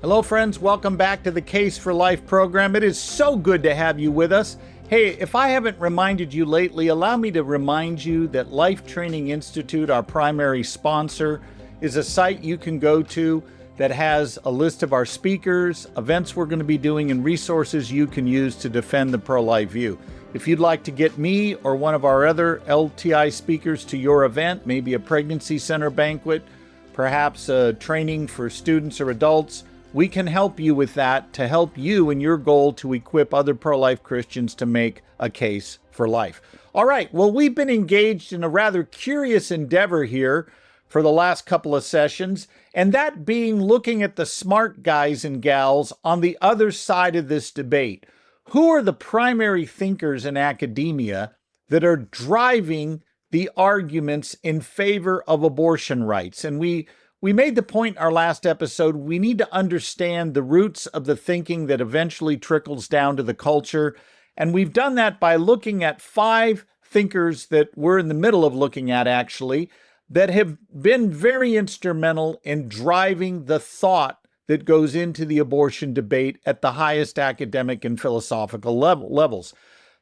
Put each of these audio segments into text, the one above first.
Hello, friends. Welcome back to the Case for Life program. It is so good to have you with us. Hey, if I haven't reminded you lately, allow me to remind you that Life Training Institute, our primary sponsor, is a site you can go to that has a list of our speakers, events we're going to be doing, and resources you can use to defend the pro-life view. If you'd like to get me or one of our other LTI speakers to your event, maybe a pregnancy center banquet, perhaps a training for students or adults, we can help you with that to help you in your goal to equip other pro-life Christians to make a case for life. All right, well, we've been engaged in a rather curious endeavor here for the last couple of sessions, and that being looking at the smart guys and gals on the other side of this debate. Who are the primary thinkers in academia that are driving the arguments in favor of abortion rights? And we made the point in our last episode, we need to understand the roots of the thinking that eventually trickles down to the culture. And we've done that by looking at 5 thinkers that we're in the middle of looking at, actually, that have been very instrumental in driving the thought that goes into the abortion debate at the highest academic and philosophical levels.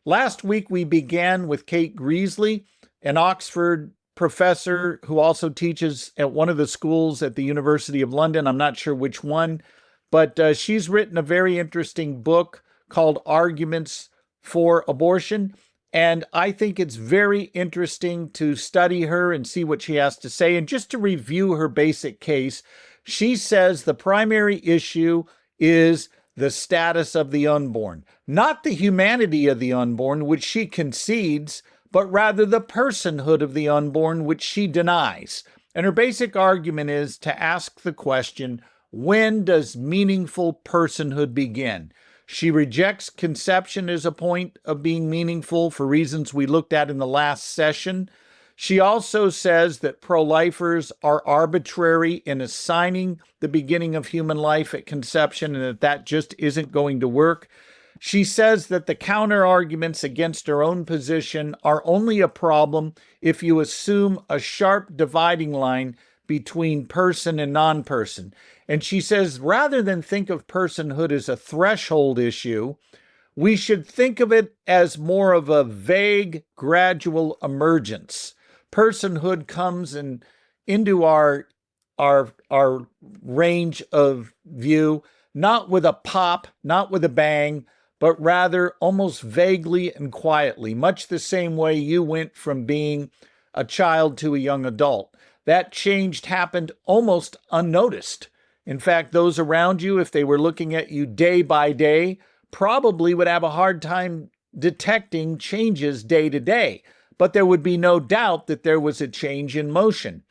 Last week, we began with Kate Greasley, an Oxford professor who also teaches at one of the schools at the University of London. I'm not sure which one, but she's written a very interesting book called Arguments for Abortion. And I think it's very interesting to study her and see what she has to say. And just to review her basic case, she says the primary issue is the status of the unborn, not the humanity of the unborn, which she concedes, but rather the personhood of the unborn, which she denies. And her basic argument is to ask the question, when does meaningful personhood begin? She rejects conception as a point of being meaningful for reasons we looked at in the last session. She also says that pro-lifers are arbitrary in assigning the beginning of human life at conception and that just isn't going to work. She says that the counter-arguments against her own position are only a problem if you assume a sharp dividing line between person and non-person. And she says rather than think of personhood as a threshold issue, we should think of it as more of a vague, gradual emergence. Personhood comes into our range of view, not with a pop, not with a bang, but rather almost vaguely and quietly, much the same way you went from being a child to a young adult. That change happened almost unnoticed. In fact, those around you, if they were looking at you day by day, probably would have a hard time detecting changes day to day. But there would be no doubt that there was a change in motion.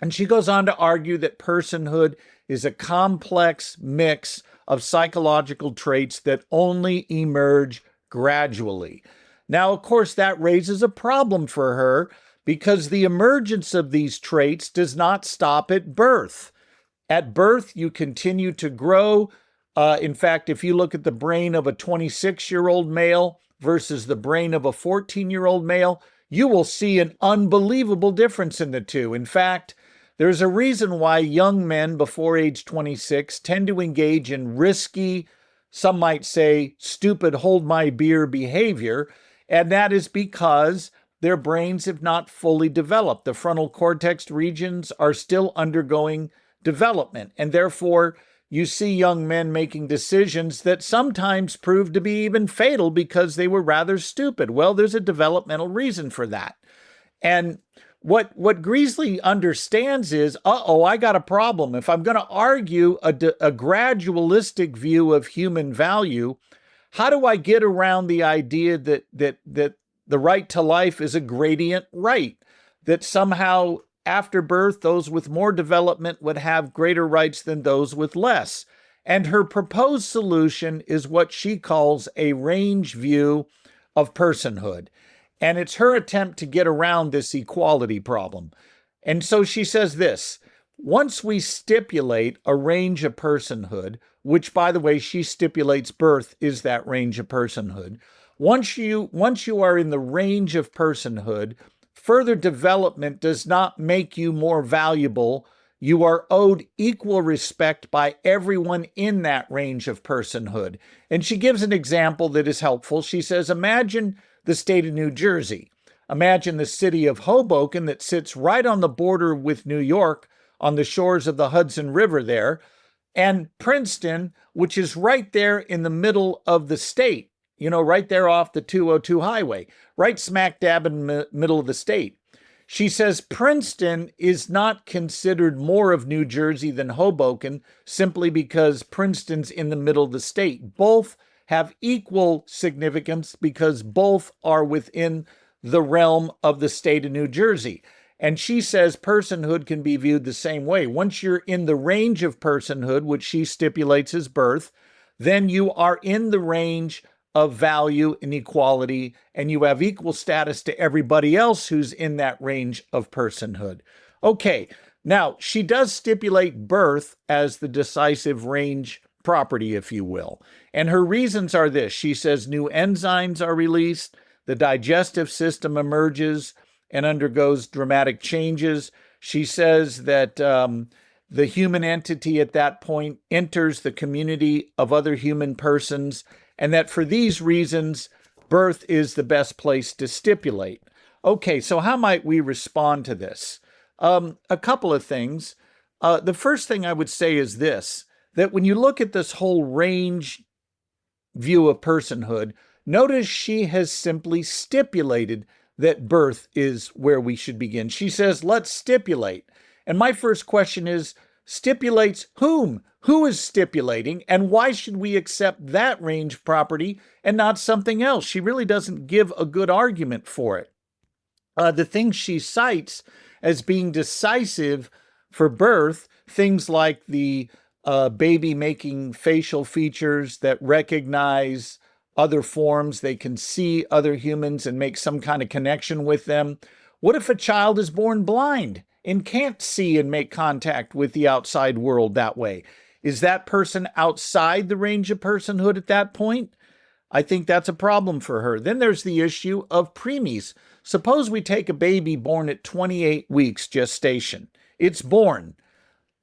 And she goes on to argue that personhood is a complex mix of psychological traits that only emerge gradually. Now, of course, that raises a problem for her because the emergence of these traits does not stop at birth. At birth, you continue to grow. In fact, if you look at the brain of a 26-year-old male versus the brain of a 14-year-old male, you will see an unbelievable difference in the two. In fact, there's a reason why young men before age 26 tend to engage in risky, some might say, stupid hold my beer behavior, and that is because their brains have not fully developed. The frontal cortex regions are still undergoing development, and therefore you see young men making decisions that sometimes prove to be even fatal because they were rather stupid. Well, there's a developmental reason for that. And what Greasley understands is, I got a problem. If I'm going to argue a gradualistic view of human value, how do I get around the idea that the right to life is a gradient right? That somehow after birth, those with more development would have greater rights than those with less. And her proposed solution is what she calls a range view of personhood. And it's her attempt to get around this equality problem. And so she says this, once we stipulate a range of personhood, which, by the way, she stipulates birth is that range of personhood, once you are in the range of personhood, further development does not make you more valuable You are owed equal respect by everyone in that range of personhood. And she gives an example that is helpful. She says, imagine the state of New Jersey. Imagine the city of Hoboken that sits right on the border with New York on the shores of the Hudson River there, and Princeton, which is right there in the middle of the state, right there off the 202 highway, right smack dab in the middle of the state. She says Princeton is not considered more of New Jersey than Hoboken simply because Princeton's in the middle of the state. Both have equal significance because both are within the realm of the state of New Jersey. And she says personhood can be viewed the same way. Once you're in the range of personhood, which she stipulates as birth, then you are in the range of value and equality, and you have equal status to everybody else who's in that range of personhood. Okay, now she does stipulate birth as the decisive range property, if you will. And her reasons are this. She says new enzymes are released, the digestive system emerges and undergoes dramatic changes. She says that the human entity at that point enters the community of other human persons, and that for these reasons, birth is the best place to stipulate. Okay, so how might we respond to this? A couple of things. The first thing I would say is this, that when you look at this whole range view of personhood, notice she has simply stipulated that birth is where we should begin. She says, let's stipulate. And my first question is, stipulates whom? Who is stipulating, and why should we accept that range property and not something else? She really doesn't give a good argument for it. The things she cites as being decisive for birth, things like the baby making facial features that recognize other forms, they can see other humans and make some kind of connection with them. What if a child is born blind and can't see and make contact with the outside world that way? Is that person outside the range of personhood at that point? I think that's a problem for her. Then there's the issue of preemies. Suppose we take a baby born at 28 weeks gestation. It's born.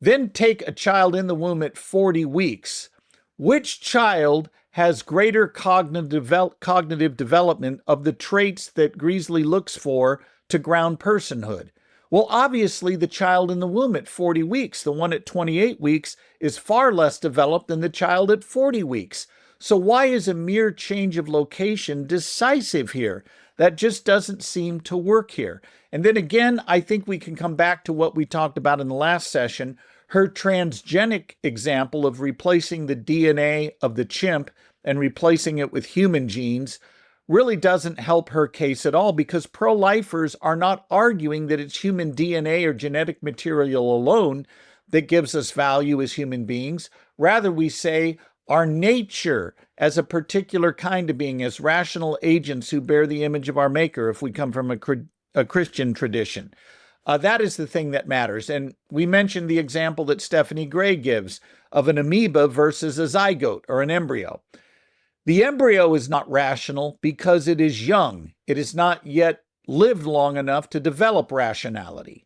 Then take a child in the womb at 40 weeks. Which child has greater cognitive development of the traits that Greasley looks for to ground personhood? Well, obviously, the child in the womb at 40 weeks, the one at 28 weeks, is far less developed than the child at 40 weeks. So why is a mere change of location decisive here? That just doesn't seem to work here. And then again, I think we can come back to what we talked about in the last session, her transgenic example of replacing the DNA of the chimp and replacing it with human genes really doesn't help her case at all, because pro-lifers are not arguing that it's human DNA or genetic material alone that gives us value as human beings. Rather, we say our nature as a particular kind of being, as rational agents who bear the image of our Maker, if we come from a Christian tradition. That is the thing that matters. And we mentioned the example that Stephanie Gray gives of an amoeba versus a zygote or an embryo. The embryo is not rational because it is young. It has not yet lived long enough to develop rationality.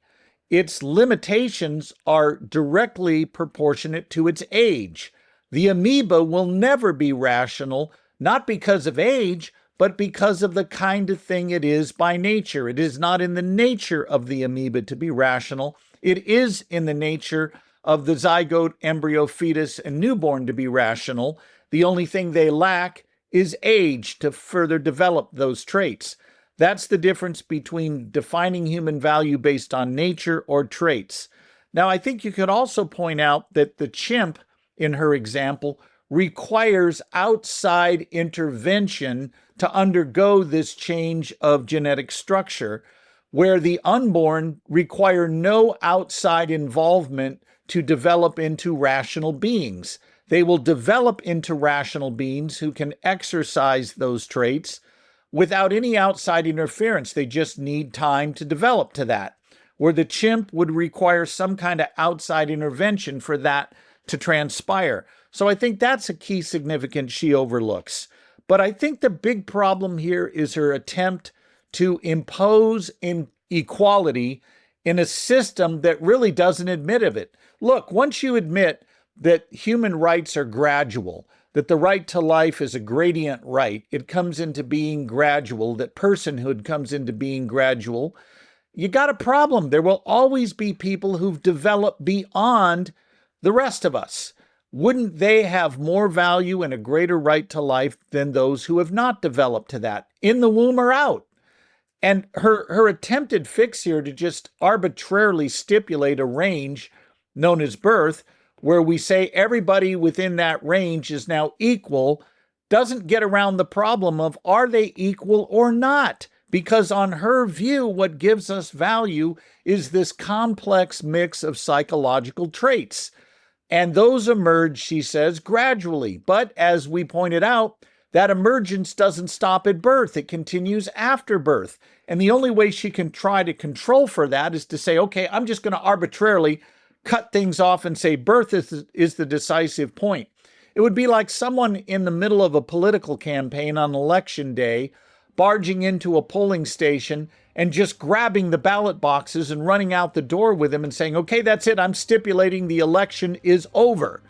Its limitations are directly proportionate to its age. The amoeba will never be rational, not because of age, but because of the kind of thing it is by nature. It is not in the nature of the amoeba to be rational. It is in the nature of the zygote, embryo, fetus, and newborn to be rational. The only thing they lack is age to further develop those traits. That's the difference between defining human value based on nature or traits. Now, I think you could also point out that the chimp, in her example, requires outside intervention to undergo this change of genetic structure, where the unborn require no outside involvement to develop into rational beings. They will develop into rational beings who can exercise those traits without any outside interference. They just need time to develop to that, where the chimp would require some kind of outside intervention for that to transpire. So I think that's a key significance she overlooks. But I think the big problem here is her attempt to impose inequality in a system that really doesn't admit of it. Look, once you admit that human rights are gradual, that the right to life is a gradient right, it comes into being gradual, that personhood comes into being gradual, you got a problem. There will always be people who've developed beyond the rest of us. Wouldn't they have more value and a greater right to life than those who have not developed to that, in the womb or out? And her attempted fix here to just arbitrarily stipulate a range known as birth, where we say everybody within that range is now equal, doesn't get around the problem of are they equal or not? Because on her view, what gives us value is this complex mix of psychological traits. And those emerge, she says, gradually. But as we pointed out, that emergence doesn't stop at birth. It continues after birth. And the only way she can try to control for that is to say, okay, I'm just going to arbitrarily cut things off and say birth is the decisive point. It would be like someone in the middle of a political campaign on election day barging into a polling station and just grabbing the ballot boxes and running out the door with them and saying, okay, that's it, I'm stipulating the election is over.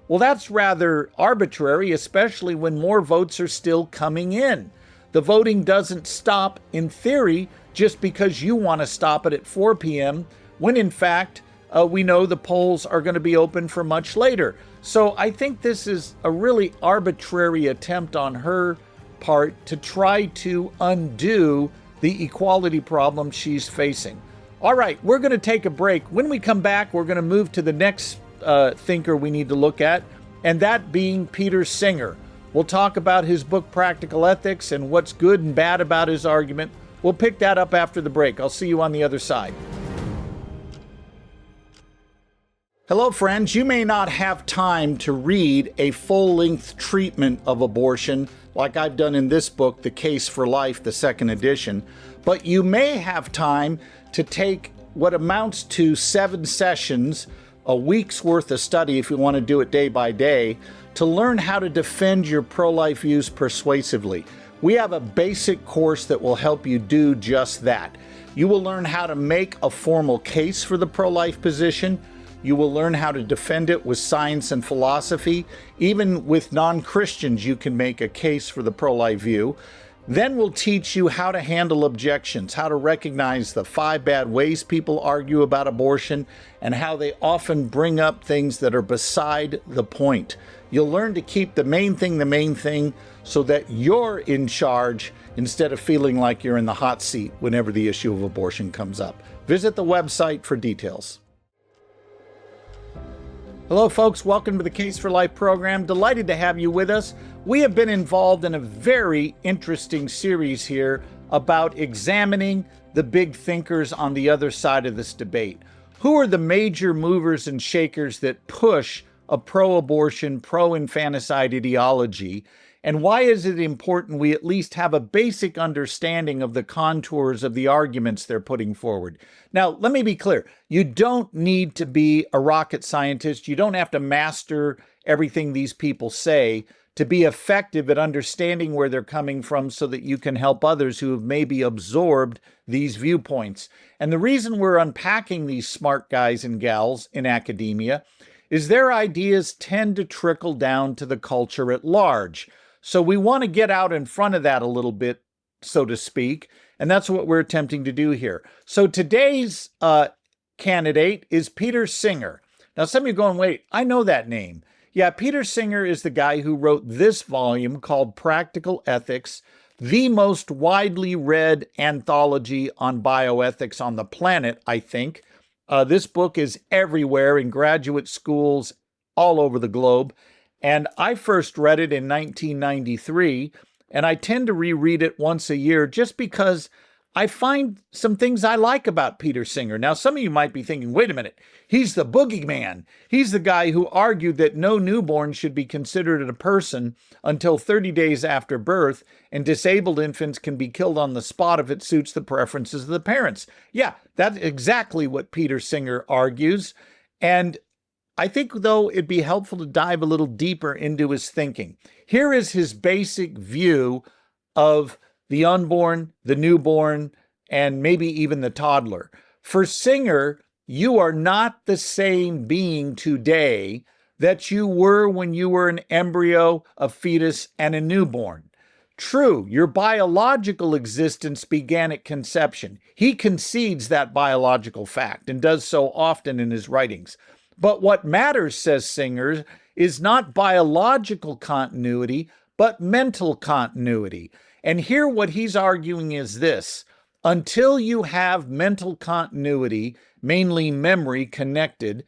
Well, that's rather arbitrary, especially when more votes are still coming in. The voting doesn't stop, in theory, just because you want to stop it at 4 p.m., when in fact, we know the polls are going to be open for much later. So I think this is a really arbitrary attempt on her part to try to undo the equality problem she's facing. All right, we're going to take a break. When we come back, we're going to move to the next thinker we need to look at, and that being Peter Singer. We'll talk about his book, Practical Ethics, and what's good and bad about his argument. We'll pick that up after the break. I'll see you on the other side. Hello, friends. You may not have time to read a full-length treatment of abortion like I've done in this book, The Case for Life, the second edition, but you may have time to take what amounts to 7 sessions, a week's worth of study if you want to do it day by day, to learn how to defend your pro-life views persuasively. We have a basic course that will help you do just that. You will learn how to make a formal case for the pro-life position. You will learn how to defend it with science and philosophy. Even with non-Christians, you can make a case for the pro-life view. Then we'll teach you how to handle objections, how to recognize the 5 bad ways people argue about abortion, and how they often bring up things that are beside the point. You'll learn to keep the main thing, so that you're in charge instead of feeling like you're in the hot seat whenever the issue of abortion comes up. Visit the website for details. Hello, folks. Welcome to the Case for Life program. Delighted to have you with us. We have been involved in a very interesting series here about examining the big thinkers on the other side of this debate. Who are the major movers and shakers that push a pro-abortion, pro-infanticide ideology? And why is it important we at least have a basic understanding of the contours of the arguments they're putting forward? Now, let me be clear. You don't need to be a rocket scientist. You don't have to master everything these people say to be effective at understanding where they're coming from so that you can help others who have maybe absorbed these viewpoints. And the reason we're unpacking these smart guys and gals in academia is their ideas tend to trickle down to the culture at large. So we want to get out in front of that a little bit, so to speak, and that's what we're attempting to do here. So today's candidate is Peter Singer. Now, some of you are going, wait, I know that name. Yeah, Peter Singer is the guy who wrote this volume called Practical Ethics, the most widely read anthology on bioethics on the planet, I think. This book is everywhere in graduate schools all over the globe. And I first read it in 1993, and I tend to reread it once a year just because I find some things I like about Peter Singer. Now, some of you might be thinking, wait a minute, he's the boogeyman. He's the guy who argued that no newborn should be considered a person until 30 days after birth, and disabled infants can be killed on the spot if it suits the preferences of the parents. Yeah, that's exactly what Peter Singer argues. And I think, though, it'd be helpful to dive a little deeper into his thinking. Here is his basic view of the unborn, the newborn, and maybe even the toddler. For Singer, you are not the same being today that you were when you were an embryo, a fetus, and a newborn. True, your biological existence began at conception. He concedes that biological fact and does so often in his writings. But what matters, says Singer, is not biological continuity, but mental continuity. And here what he's arguing is this: until you have mental continuity, mainly memory connected,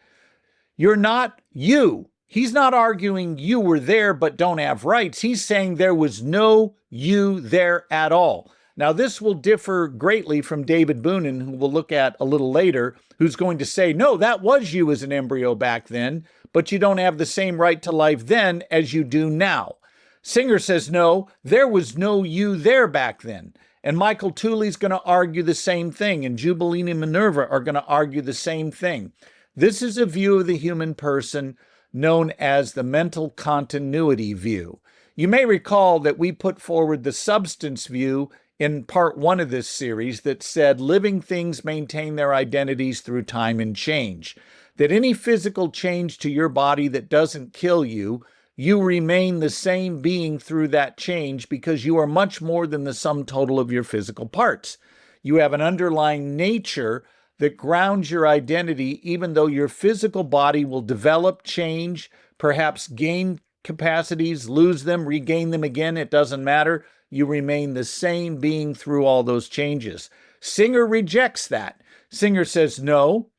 you're not you. He's not arguing you were there but don't have rights. He's saying there was no you there at all. Now, this will differ greatly from David Boonin, who we'll look at a little later, who's going to say, no, that was you as an embryo back then, but you don't have the same right to life then as you do now. Singer says, no, there was no you there back then. And Michael Tooley's going to argue the same thing, and Jubilini Minerva are going to argue the same thing. This is a view of the human person known as the mental continuity view. You may recall that we put forward the substance view in part 1 of this series that said living things maintain their identities through time and change. That any physical change to your body that doesn't kill you, you remain the same being through that change because you are much more than the sum total of your physical parts. You have an underlying nature that grounds your identity, even though your physical body will develop, change, perhaps gain capacities, lose them, regain them again. It doesn't matter. You remain the same being through all those changes. Singer rejects that. Singer says, no,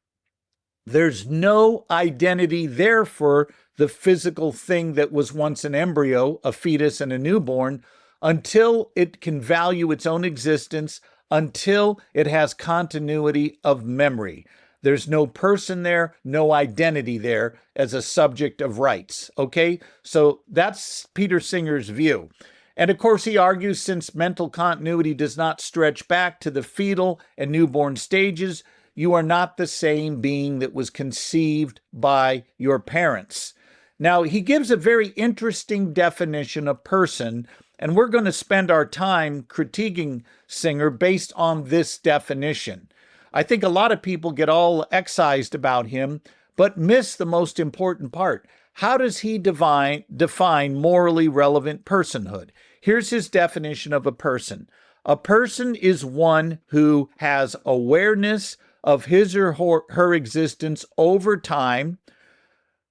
there's no identity there for the physical thing that was once an embryo, a fetus, and a newborn until it can value its own existence, until it has continuity of memory. There's no person there, no identity there as a subject of rights, okay? So that's Peter Singer's view. And of course, he argues since mental continuity does not stretch back to the fetal and newborn stages, you are not the same being that was conceived by your parents. Now, he gives a very interesting definition of person, and we're going to spend our time critiquing Singer based on this definition. I think a lot of people get all excised about him, but miss the most important part. How does he define morally relevant personhood? Here's his definition of a person. A person is one who has awareness of his or her existence over time,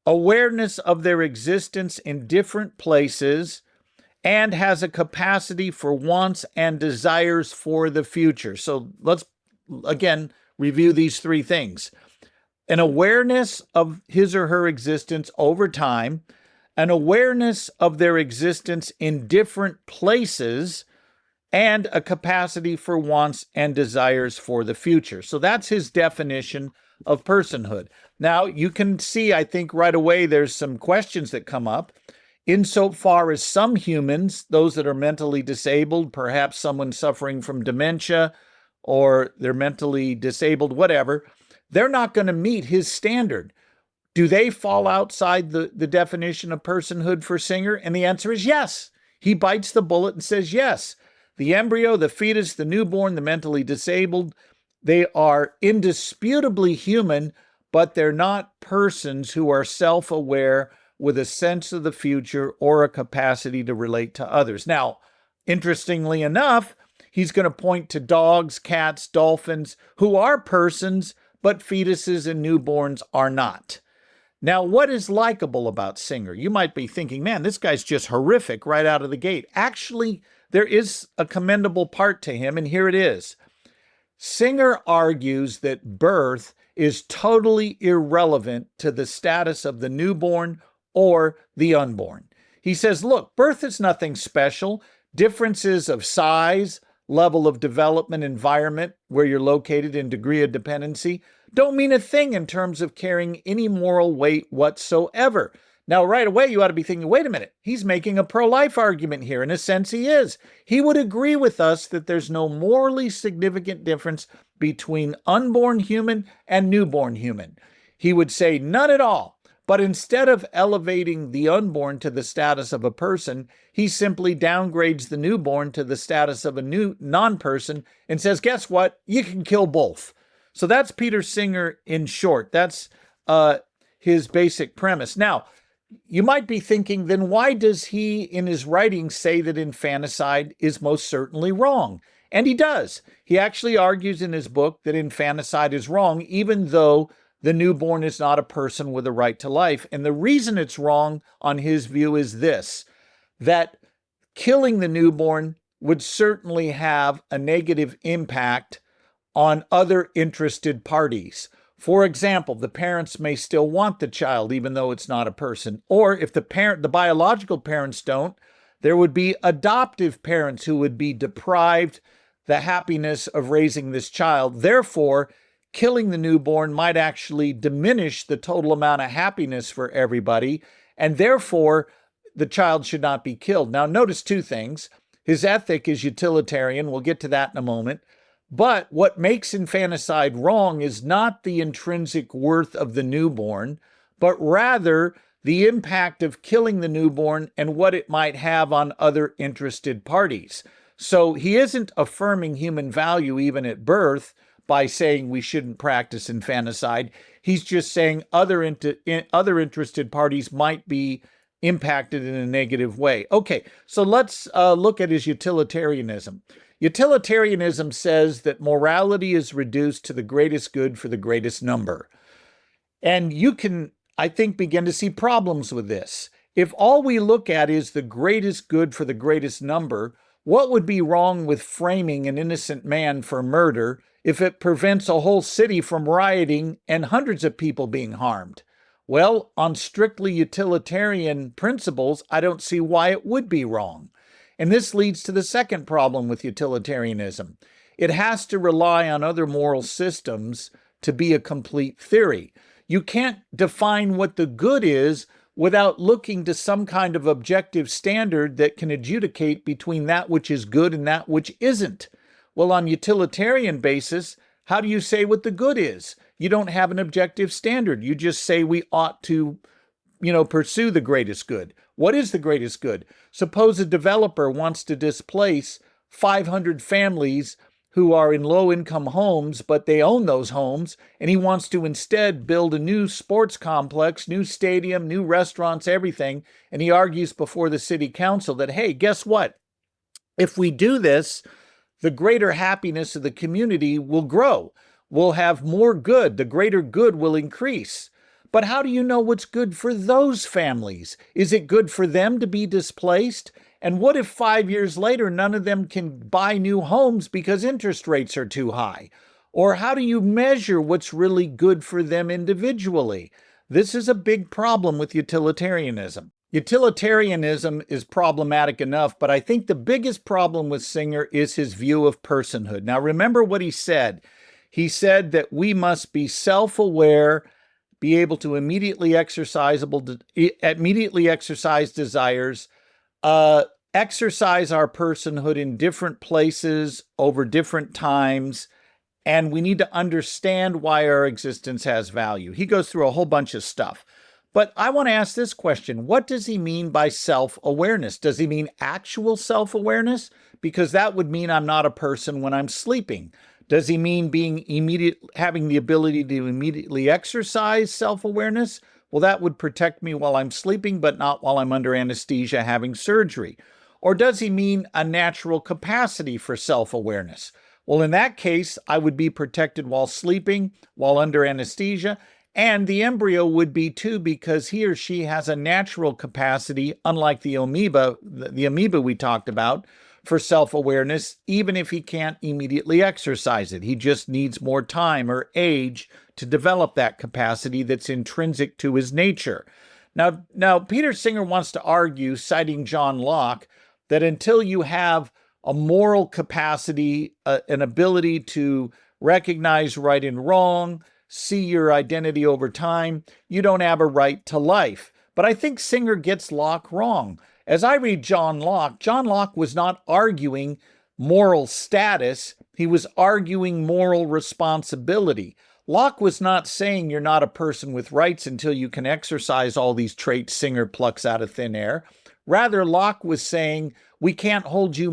awareness of their existence in different places, and has a capacity for wants and desires for the future. So let's, again, review these 3 things. An awareness of his or her existence over time, an awareness of their existence in different places, and a capacity for wants and desires for the future. So that's his definition of personhood. Now, you can see, I think, right away, there's some questions that come up. Insofar as some humans, those that are mentally disabled, perhaps someone suffering from dementia, or they're mentally disabled, whatever, they're not going to meet his standard. Do they fall outside the definition of personhood for Singer? And the answer is yes. He bites the bullet and says yes. The embryo, the fetus, the newborn, the mentally disabled, they are indisputably human, but they're not persons who are self-aware with a sense of the future or a capacity to relate to others. Now, interestingly enough, he's going to point to dogs, cats, dolphins, who are persons, but fetuses and newborns are not. Now, what is likable about Singer? You might be thinking, man, this guy's just horrific right out of the gate. Actually, there is a commendable part to him, and here it is. Singer argues that birth is totally irrelevant to the status of the newborn or the unborn. He says, look, birth is nothing special. Differences of size, level of development, environment, where you're located, and degree of dependency don't mean a thing in terms of carrying any moral weight whatsoever. Now, right away, you ought to be thinking, wait a minute, he's making a pro-life argument here. In a sense, he is. He would agree with us that there's no morally significant difference between unborn human and newborn human. He would say none at all. But instead of elevating the unborn to the status of a person, he simply downgrades the newborn to the status of a new non-person and says, guess what? You can kill both. So that's Peter Singer in short. That's his basic premise. Now, you might be thinking, then why does he in his writings say that infanticide is most certainly wrong? And he does. He actually argues in his book that infanticide is wrong, even though the newborn is not a person with a right to life. And the reason it's wrong on his view is this, that killing the newborn would certainly have a negative impact on other interested parties. For example, the parents may still want the child even though it's not a person. Or if the biological parents don't, there would be adoptive parents who would be deprived the happiness of raising this child. Therefore, killing the newborn might actually diminish the total amount of happiness for everybody, and therefore the child should not be killed. Now, notice two things. His ethic is utilitarian. We'll get to that in a moment. But what makes infanticide wrong is not the intrinsic worth of the newborn, but rather the impact of killing the newborn and what it might have on other interested parties. So he isn't affirming human value even at birth by saying we shouldn't practice infanticide. He's just saying other interested parties might be impacted in a negative way. Okay, so let's look at his utilitarianism. Utilitarianism says that morality is reduced to the greatest good for the greatest number. And you can, I think, begin to see problems with this. If all we look at is the greatest good for the greatest number, what would be wrong with framing an innocent man for murder if it prevents a whole city from rioting and hundreds of people being harmed? Well, on strictly utilitarian principles, I don't see why it would be wrong. And this leads to the second problem with utilitarianism. It has to rely on other moral systems to be a complete theory. You can't define what the good is without looking to some kind of objective standard that can adjudicate between that which is good and that which isn't. Well, on utilitarian basis, how do you say what the good is? You don't have an objective standard. You just say we ought to, pursue the greatest good. What is the greatest good? Suppose a developer wants to displace 500 families who are in low-income homes, but they own those homes, and he wants to instead build a new sports complex, new stadium, new restaurants, everything, and he argues before the city council that, hey, guess what? If we do this, the greater happiness of the community will grow. We'll have more good. The greater good will increase. But how do you know what's good for those families? Is it good for them to be displaced? And what if 5 years later, none of them can buy new homes because interest rates are too high? Or how do you measure what's really good for them individually? This is a big problem with utilitarianism. Utilitarianism is problematic enough, but I think the biggest problem with Singer is his view of personhood. Now, remember what he said. He said that we must be self-aware, be able to immediately exercise desires, exercise our personhood in different places over different times, and we need to understand why our existence has value. He goes through a whole bunch of stuff. But I want to ask this question. What does he mean by self-awareness? Does he mean actual self-awareness? Because that would mean I'm not a person when I'm sleeping. Does he mean having the ability to immediately exercise self-awareness? Well, that would protect me while I'm sleeping, but not while I'm under anesthesia having surgery. Or does he mean a natural capacity for self-awareness? Well, in that case, I would be protected while sleeping, while under anesthesia, and the embryo would be too, because he or she has a natural capacity, unlike the amoeba we talked about, for self-awareness, even if he can't immediately exercise it. He just needs more time or age to develop that capacity that's intrinsic to his nature. Now, Peter Singer wants to argue, citing John Locke, that until you have a moral capacity, an ability to recognize right and wrong, see your identity over time, you don't have a right to life. But I think Singer gets Locke wrong. As I read John Locke was not arguing moral status. He was arguing moral responsibility. Locke was not saying you're not a person with rights until you can exercise all these traits Singer plucks out of thin air. Rather, Locke was saying we can't hold you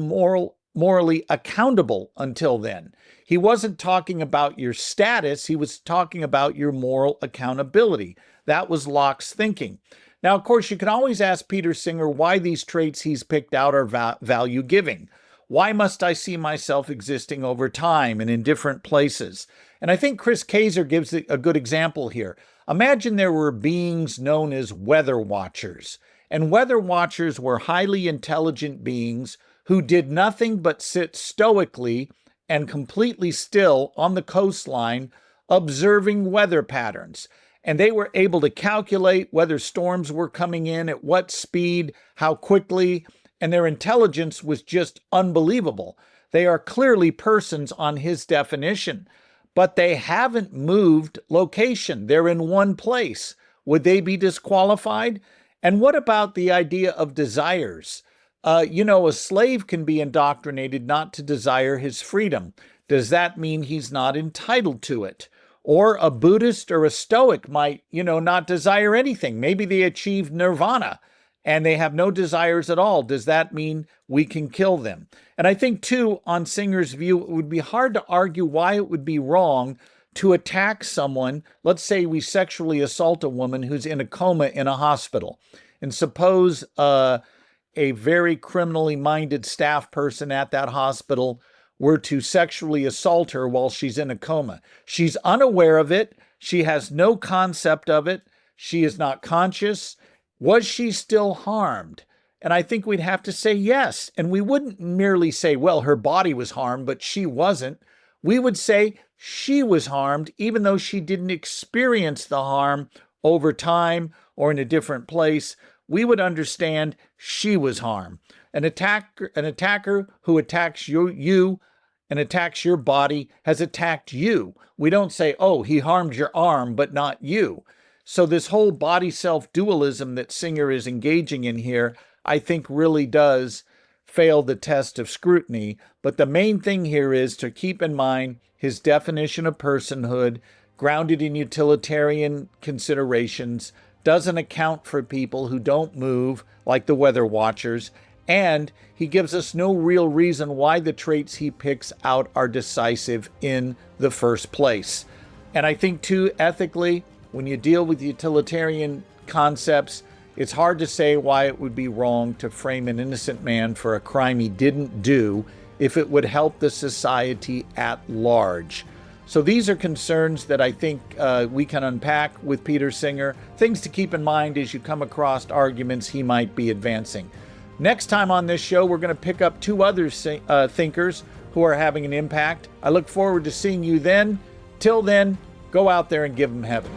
morally accountable until then. He wasn't talking about your status. He was talking about your moral accountability. That was Locke's thinking. Now, of course, you can always ask Peter Singer why these traits he's picked out are value-giving. Why must I see myself existing over time and in different places? And I think Chris Kaiser gives a good example here. Imagine there were beings known as weather watchers. And weather watchers were highly intelligent beings who did nothing but sit stoically and completely still on the coastline observing weather patterns. And they were able to calculate whether storms were coming in, at what speed, how quickly, and their intelligence was just unbelievable. They are clearly persons on his definition, but they haven't moved location. They're in one place. Would they be disqualified? And what about the idea of desires? A slave can be indoctrinated not to desire his freedom. Does that mean he's not entitled to it? Or a Buddhist or a Stoic might, not desire anything. Maybe they achieved nirvana and they have no desires at all. Does that mean we can kill them? And I think, too, on Singer's view, it would be hard to argue why it would be wrong to attack someone. Let's say we sexually assault a woman who's in a coma in a hospital. And suppose a very criminally minded staff person at that hospital were to sexually assault her while she's in a coma. She's unaware of it. She has no concept of it. She is not conscious. Was she still harmed? And I think we'd have to say yes. And we wouldn't merely say, well, her body was harmed, but she wasn't. We would say she was harmed, even though she didn't experience the harm over time or in a different place. We would understand she was harmed. An attacker who attacks you and attacks your body has attacked you. We don't say, oh, he harmed your arm, but not you. So this whole body-self dualism that Singer is engaging in here, I think really does fail the test of scrutiny. But the main thing here is to keep in mind his definition of personhood, grounded in utilitarian considerations, doesn't account for people who don't move, like the weather watchers, and he gives us no real reason why the traits he picks out are decisive in the first place. And I think, too, ethically, when you deal with utilitarian concepts, it's hard to say why it would be wrong to frame an innocent man for a crime he didn't do if it would help the society at large. So these are concerns that I think we can unpack with Peter Singer, things to keep in mind as you come across arguments he might be advancing. Next time on this show, we're going to pick up two other thinkers who are having an impact. I look forward to seeing you then. Till then, go out there and give them heaven.